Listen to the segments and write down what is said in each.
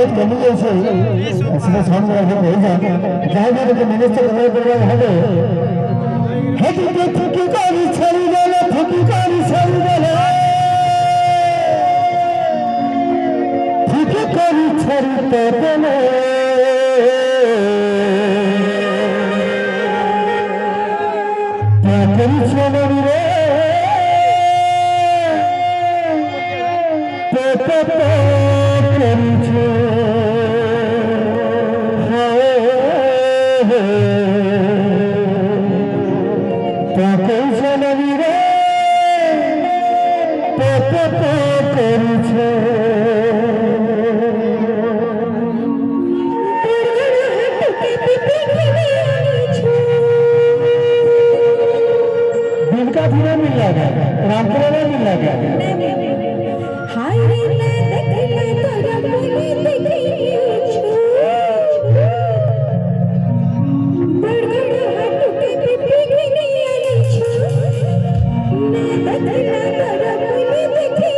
बहुत कमी আছে আসলে সামনে রাখা হয়ে যায় যাই না যে মানুষটা ব্যবহার করবার হবে হেঁটে ফুকি করি ছাড়ি গেলে ফুকি করি ছাড়ি গেলে ফুকি করি ছাড়িতে গেলে করি ছেড়ি রে रामपुरा में मिल गया हाय रे देखले तोरा बोली देखी बड़गड़ हट के पिपी गिनी आली छो मैं देखले तोरा बोली देखी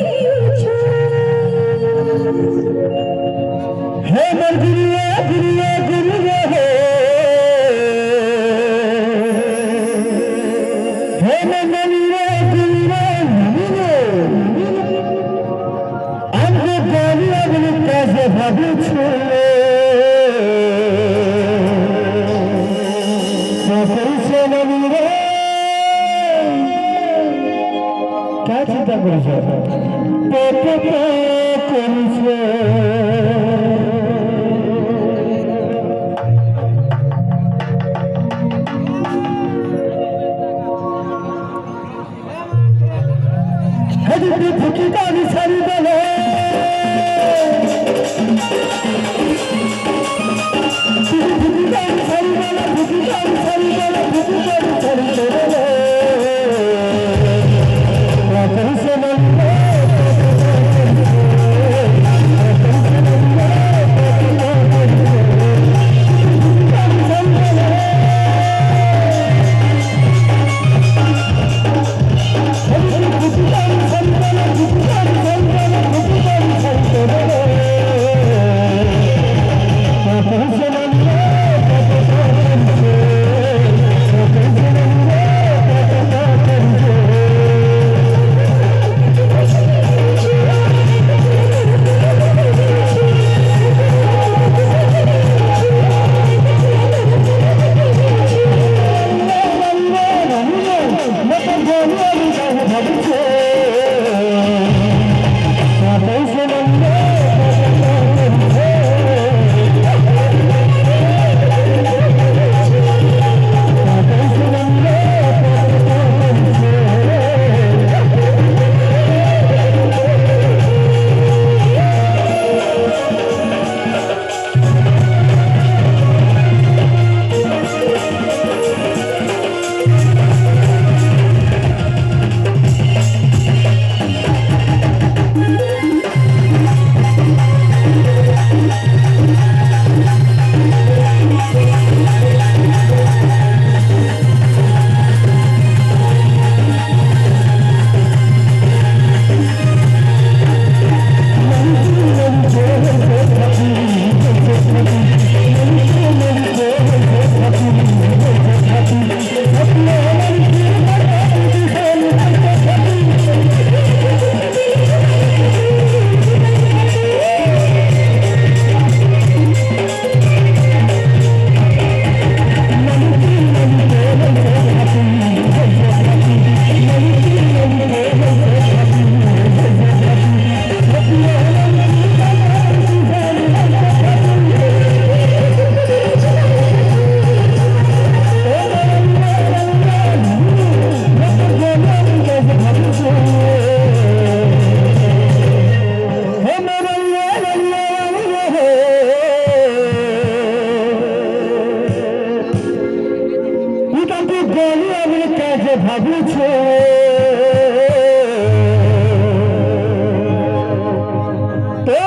हे मन गिरिया गिरिया गिरिया हे मन क्या चिंता करिस फुकी का निशानी दे ভাবুছে তো